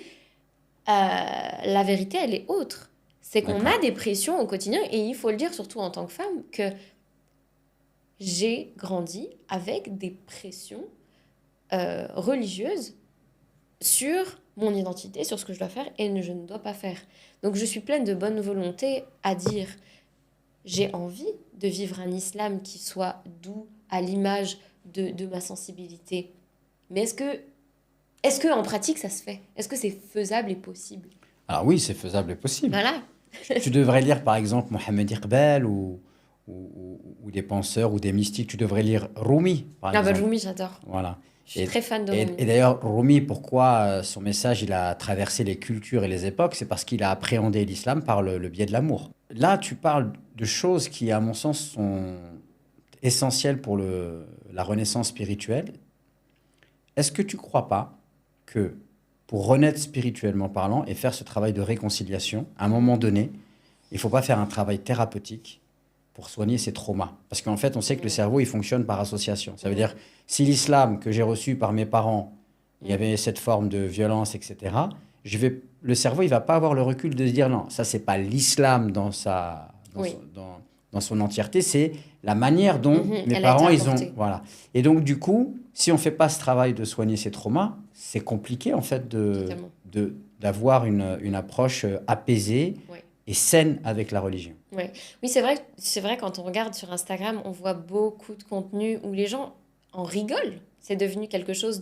La vérité, elle est autre. C'est qu'on D'accord. a des pressions au quotidien et il faut le dire surtout en tant que femme que j'ai grandi avec des pressions religieuses sur mon identité, sur ce que je dois faire et je ne dois pas faire. Donc je suis pleine de bonne volonté à dire j'ai envie de vivre un islam qui soit doux à l'image de ma sensibilité. Mais est-ce que en pratique ça se fait? Est-ce que c'est faisable et possible? Alors oui, c'est faisable et possible. Voilà. Tu devrais lire par exemple Mohamed Iqbal ou des penseurs ou des mystiques. Tu devrais lire Rumi, par Ah bah exemple. Rumi, j'adore. Voilà. Je suis très fan de Rumi. Et d'ailleurs, Rumi, pourquoi son message, il a traversé les cultures et les époques, c'est parce qu'il a appréhendé l'islam par le biais de l'amour. Là, tu parles de choses qui, à mon sens, sont essentielles pour la renaissance spirituelle. Est-ce que tu ne crois pas que pour renaître spirituellement parlant et faire ce travail de réconciliation, à un moment donné, il ne faut pas faire un travail thérapeutique pour soigner ses traumas? Parce qu'en fait, on sait que le cerveau, il fonctionne par association. Ça veut dire, si l'islam que j'ai reçu par mes parents, il y avait cette forme de violence, etc., le cerveau, il ne va pas avoir le recul de se dire, non, ça, ce n'est pas l'islam dans son entièreté, c'est la manière dont mes parents, ils ont... Voilà. Et donc, du coup, si on ne fait pas ce travail de soigner ses traumas, c'est compliqué, en fait, d'avoir une approche apaisée et saine avec la religion. Ouais. Oui, c'est vrai, quand on regarde sur Instagram, on voit beaucoup de contenu où les gens en rigolent. C'est devenu quelque chose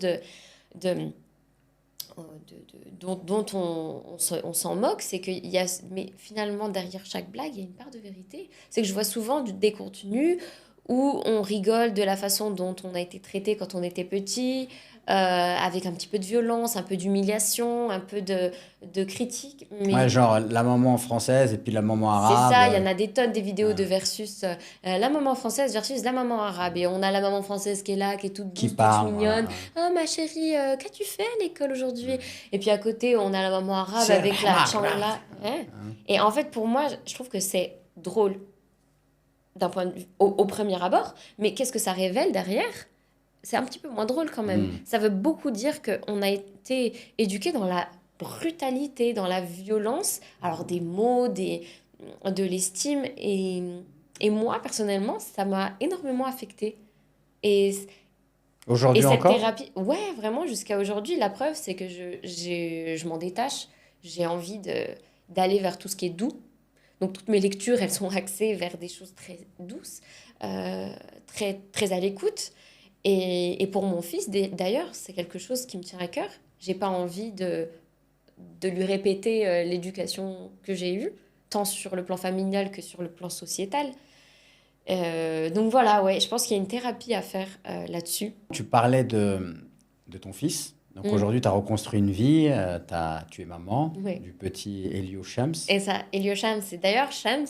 dont on s'en moque. C'est qu'il y a, mais finalement, derrière chaque blague, il y a une part de vérité. C'est que je vois souvent des contenus où on rigole de la façon dont on a été traité quand on était petit, avec un petit peu de violence, un peu d'humiliation, un peu de critique. Mais ouais, genre la maman française et puis la maman arabe. c'est ça, il y en a des tonnes des vidéos de versus la maman française versus la maman arabe. Et on a la maman française qui est là, qui est toute douce, toute mignonne. Ah, ma chérie, qu'as-tu fait à l'école aujourd'hui? Et puis à côté, on a la maman arabe avec la changla. Ouais. Et en fait, pour moi, je trouve que c'est drôle d'un point de vue au premier abord, mais qu'est-ce que ça révèle derrière? C'est un petit peu moins drôle quand même. Ça veut beaucoup dire qu'on a été éduqué dans la brutalité, dans la violence, alors des mots, de l'estime. Et moi, personnellement, ça m'a énormément affectée. Et aujourd'hui cette encore thérapie, ouais, vraiment, jusqu'à aujourd'hui, la preuve, c'est que je m'en détache. J'ai envie d'aller vers tout ce qui est doux. Donc, toutes mes lectures, elles sont axées vers des choses très douces, très, très à l'écoute. Et pour mon fils, d'ailleurs, c'est quelque chose qui me tient à cœur. J'ai pas envie de lui répéter l'éducation que j'ai eue, tant sur le plan familial que sur le plan sociétal. Donc voilà, ouais, je pense qu'il y a une thérapie à faire là-dessus. Tu parlais de ton fils. Donc aujourd'hui, tu as reconstruit une vie, tu es maman du petit Elio Shams. Et ça, Elio Shams, et d'ailleurs, Shams,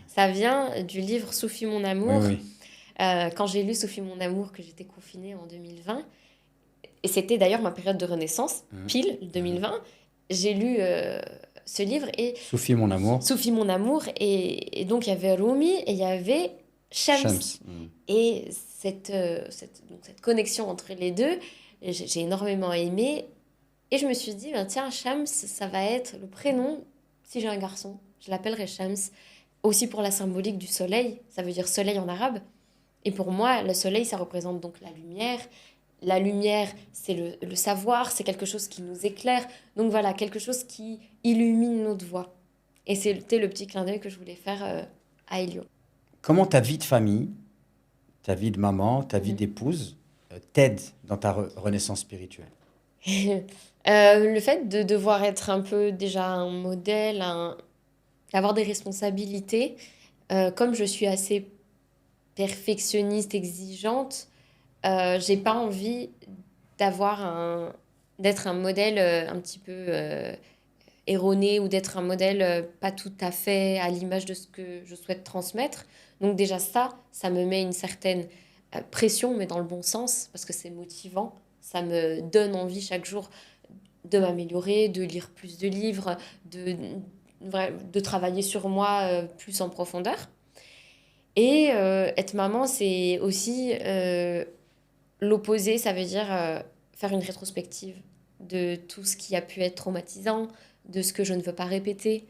ça vient du livre Soufi mon amour. Oui. Quand j'ai lu Soufi mon amour, que j'étais confinée en 2020, et c'était d'ailleurs ma période de renaissance, pile 2020, j'ai lu ce livre et... Soufi mon amour. Soufi mon amour, et donc il y avait Rumi et il y avait Shams. Et cette connexion entre les deux, j'ai énormément aimé. Et je me suis dit, ben, tiens, Shams, ça va être le prénom, si j'ai un garçon, je l'appellerai Shams. Aussi pour la symbolique du soleil, ça veut dire soleil en arabe. Et pour moi, le soleil, ça représente donc la lumière. La lumière, c'est le savoir, c'est quelque chose qui nous éclaire. Donc voilà, quelque chose qui illumine notre voie. Et c'était le petit clin d'œil que je voulais faire à Elio. Comment ta vie de famille, ta vie de maman, ta vie d'épouse t'aide dans ta renaissance spirituelle? Le fait de devoir être un peu déjà un modèle, avoir des responsabilités, comme je suis assez perfectionniste, exigeante, j'ai pas envie d'être un modèle un petit peu erroné ou d'être un modèle pas tout à fait à l'image de ce que je souhaite transmettre. Donc déjà ça me met une certaine pression, mais dans le bon sens, parce que c'est motivant. Ça me donne envie chaque jour de m'améliorer, de lire plus de livres, de travailler sur moi plus en profondeur. Et être maman, c'est aussi l'opposé, ça veut dire faire une rétrospective de tout ce qui a pu être traumatisant, de ce que je ne veux pas répéter.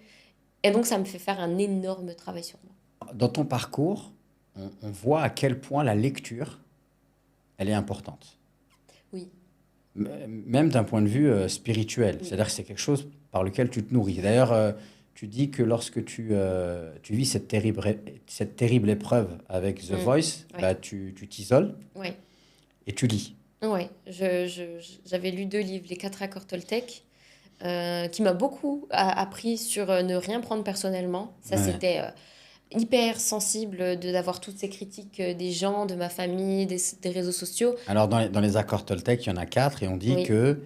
Et donc, ça me fait faire un énorme travail sur moi. Dans ton parcours, on voit à quel point la lecture, elle est importante. Oui. Même d'un point de vue spirituel. Oui. C'est-à-dire que c'est quelque chose par lequel tu te nourris. D'ailleurs, tu dis que lorsque tu vis cette terrible épreuve avec The Voice, bah, tu t'isoles et tu lis. Oui, j'avais lu 2 livres, Les 4 accords Toltec, qui m'a beaucoup appris sur ne rien prendre personnellement. Ça, c'était hyper sensible d'avoir toutes ces critiques des gens, de ma famille, des réseaux sociaux. Alors, dans les accords Toltec, il y en a 4 et on dit Oui, que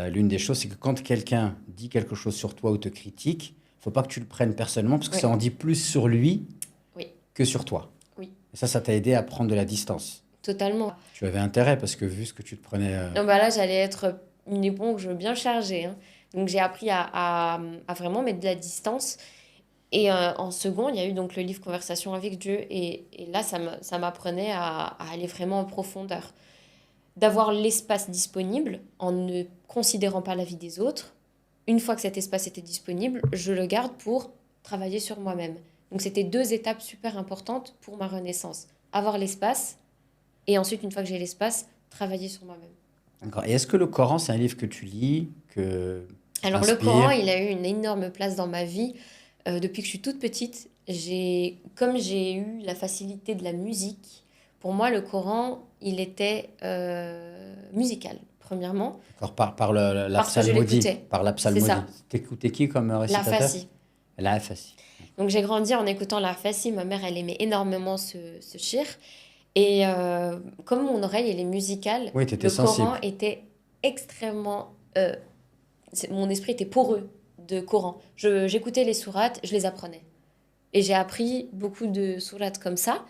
l'une des choses, c'est que quand quelqu'un dit quelque chose sur toi ou te critique, il faut pas que tu le prennes personnellement parce que oui, ça en dit plus sur lui oui, que sur toi. oui, Et ça t'a aidé à prendre de la distance. totalement. Tu avais intérêt parce que vu ce que tu te prenais. Donc bah là, j'allais être une éponge bien chargée, hein. Donc j'ai appris à vraiment mettre de la distance. Et en second, il y a eu donc le livre Conversation avec Dieu. Et là, ça m'apprenait à aller vraiment en profondeur. D'avoir l'espace disponible en ne considérant pas la vie des autres. Une fois que cet espace était disponible, je le garde pour travailler sur moi-même. Donc c'était 2 étapes super importantes pour ma renaissance. Avoir l'espace et ensuite, une fois que j'ai l'espace, travailler sur moi-même. D'accord. Et est-ce que le Coran, c'est un livre que tu lis, qui Alors le Coran, t'inspire? il a eu une énorme place dans ma vie depuis que je suis toute petite. Comme j'ai eu la facilité de la musique, pour moi le Coran, il était musical, premièrement, D'accord, par la parce que je psalmodie. l'écoutais. Par la C'est psalmodie. ça, T'écoutais qui comme la récitateur? fascie. La Fassi. Donc j'ai grandi en écoutant la fascie. Ma mère, elle aimait énormément ce shir. Et comme mon oreille, elle est musicale, Oui, tu étais le Coran sensible. était extrêmement... mon esprit était poreux de Coran. J'écoutais les sourates, je les apprenais. Et j'ai appris beaucoup de sourates comme ça.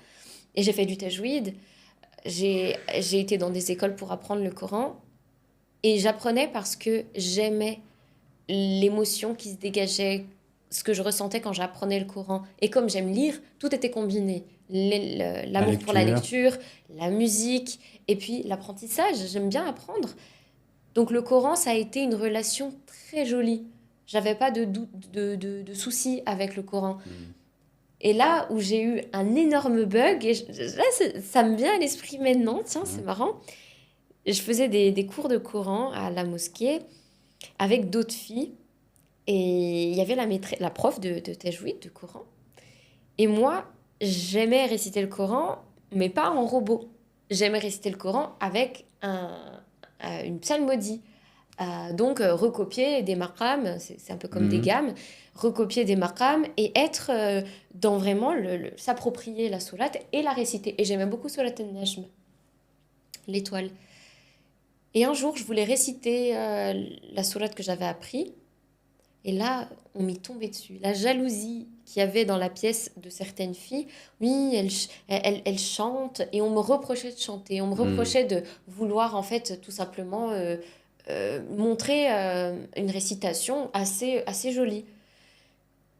Et j'ai fait du tajwid. J'ai été dans des écoles pour apprendre le Coran. Et j'apprenais parce que j'aimais l'émotion qui se dégageait, ce que je ressentais quand j'apprenais le Coran. Et comme j'aime lire, tout était combiné. La L'amour pour la lecture. lecture, la musique, et puis l'apprentissage. J'aime bien apprendre. Donc le Coran, ça a été une relation très jolie. J'avais pas de doute, de soucis avec le Coran. Hmm. Et là où j'ai eu un énorme bug, et là ça me vient à l'esprit maintenant, tiens, Hmm. c'est marrant. Je faisais des cours de Coran à la mosquée avec d'autres filles. Et il y avait la prof de tajwid, de Coran. Et moi, j'aimais réciter le Coran, mais pas en robot. J'aimais réciter le Coran avec une psalmodie. Donc, recopier des maqams, c'est un peu comme des Hmm. gammes, recopier des maqams et être dans vraiment s'approprier la sourate et la réciter. Et j'aimais beaucoup Surat al-Najm, l'étoile. Et un jour, je voulais réciter la sourate que j'avais appris. Et là, on m'y tombait dessus. La jalousie qu'il y avait dans la pièce de certaines filles, oui, elles chantent, et on me reprochait de chanter, on me Hmm. reprochait de vouloir, en fait, tout simplement montrer une récitation assez jolie.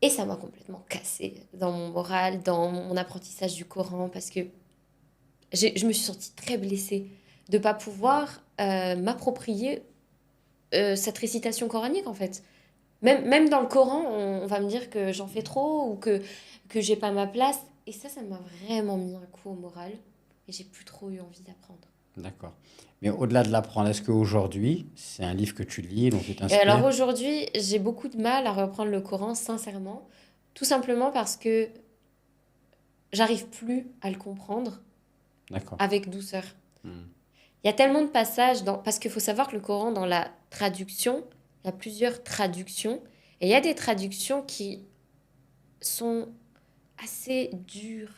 Et ça m'a complètement cassée dans mon moral, dans mon apprentissage du Coran, parce que je me suis sentie très blessée de ne pas pouvoir m'approprier cette récitation coranique, en fait. Même dans le Coran, on va me dire que j'en fais trop ou que j'ai pas ma place. Et ça m'a vraiment mis un coup au moral. Et j'ai plus trop eu envie d'apprendre. D'accord. Mais au-delà de l'apprendre, est-ce qu'aujourd'hui, c'est un livre que tu lis, dont tu Et alors t'inspires? aujourd'hui, j'ai beaucoup de mal à reprendre le Coran, sincèrement. Tout simplement parce que j'arrive plus à le comprendre D'accord. avec douceur. Hmm. Il y a tellement de passages dans... Parce qu'il faut savoir que le Coran, dans la traduction, il y a plusieurs traductions. Et il y a des traductions qui sont assez dures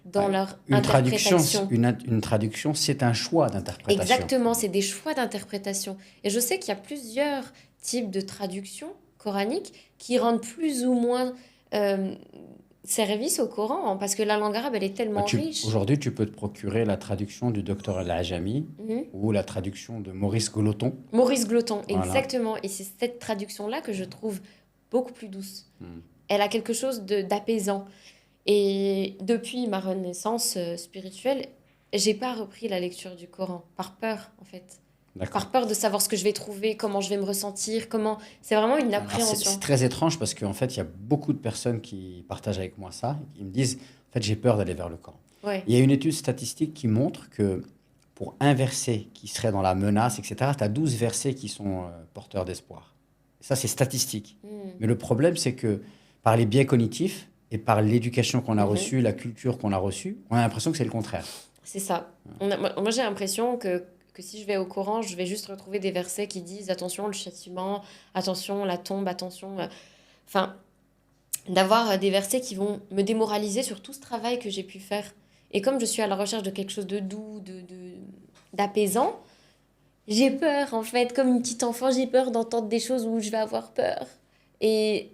dans Ouais. leur Une traduction, interprétation. une traduction, c'est un choix d'interprétation. Exactement, c'est des choix d'interprétation. Et je sais qu'il y a plusieurs types de traductions coraniques qui rendent plus ou moins euh, service au Coran, hein, parce que la langue arabe, elle est Bah, tellement riche. aujourd'hui, tu peux te procurer la traduction du docteur Al-Ajami Mhm. ou la traduction de Maurice Goloton. Maurice Gloton, Voilà. exactement. Et c'est cette traduction-là que je trouve beaucoup plus douce. Hmm. Elle a quelque chose d'apaisant. Et depuis ma renaissance spirituelle, j'ai pas repris la lecture du Coran, par peur, en fait. D'accord. Par peur de savoir ce que je vais trouver, comment je vais me ressentir, comment... C'est vraiment une Alors, c'est appréhension. très étrange parce qu'en fait, il y a beaucoup de personnes qui partagent avec moi ça. Ils me disent, en fait, j'ai peur d'aller vers le Coran. Ouais. Il y a une étude statistique qui montre que pour un verset qui serait dans la menace, etc., tu as 12 versets qui sont porteurs d'espoir. Ça, c'est statistique. Hmm. Mais le problème, c'est que par les biais cognitifs et par l'éducation qu'on a Mhm. reçue, la culture qu'on a reçue, on a l'impression que c'est le contraire. C'est ça. Moi, j'ai l'impression que si je vais au Coran, je vais juste retrouver des versets qui disent attention, le châtiment, attention, la tombe, attention. Enfin, d'avoir des versets qui vont me démoraliser sur tout ce travail que j'ai pu faire. Et comme je suis à la recherche de quelque chose de doux, d'apaisant, j'ai peur en fait, comme une petite enfant, j'ai peur d'entendre des choses où je vais avoir peur. Et,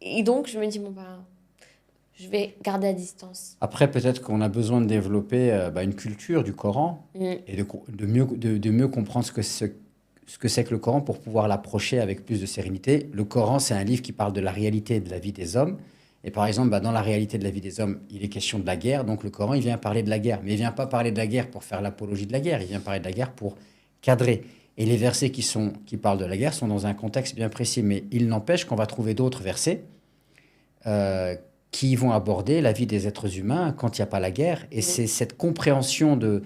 et donc je me dis, bon ben, je vais garder à distance. Après, peut-être qu'on a besoin de développer une culture du Coran Mm. et de mieux comprendre ce que c'est que le Coran pour pouvoir l'approcher avec plus de sérénité. Le Coran, c'est un livre qui parle de la réalité de la vie des hommes. Et par exemple, dans la réalité de la vie des hommes, il est question de la guerre. Donc le Coran, il vient parler de la guerre. Mais il vient pas parler de la guerre pour faire l'apologie de la guerre. Il vient parler de la guerre pour cadrer. Et les versets qui parlent de la guerre sont dans un contexte bien précis. Mais il n'empêche qu'on va trouver d'autres versets euh, qui vont aborder la vie des êtres humains quand il n'y a pas la guerre. Et Mm. c'est cette compréhension de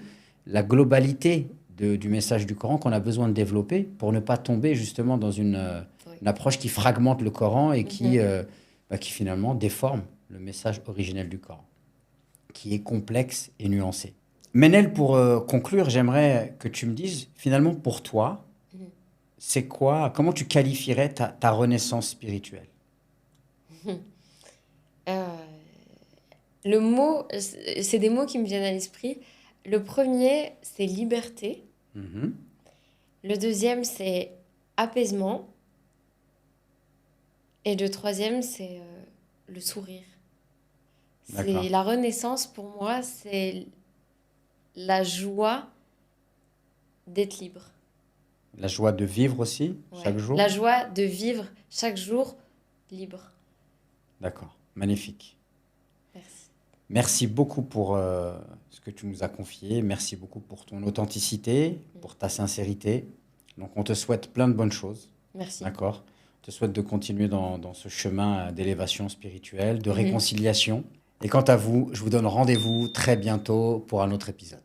la globalité du message du Coran qu'on a besoin de développer pour ne pas tomber justement dans Oui. une approche qui fragmente le Coran et Mhm. qui finalement déforme le message originel du Coran, qui est complexe et nuancé. Ménel, pour conclure, j'aimerais que tu me dises, finalement, pour toi, Mhm. c'est quoi, comment tu qualifierais ta renaissance spirituelle? Euh, le mot, c'est des mots qui me viennent à l'esprit. Le premier, c'est liberté. Mhm. Le deuxième, c'est apaisement. Et le troisième, c'est le sourire. C'est D'accord. la renaissance pour moi, c'est la joie d'être libre. La joie de vivre aussi, Ouais. chaque jour? La joie de vivre chaque jour libre. D'accord, magnifique. Merci. Merci beaucoup pour ce que tu nous as confié. Merci beaucoup pour ton authenticité, pour ta sincérité. Donc, on te souhaite plein de bonnes choses. Merci. D'accord? On te souhaite de continuer dans ce chemin d'élévation spirituelle, de Mhm. réconciliation. Et quant à vous, je vous donne rendez-vous très bientôt pour un autre épisode.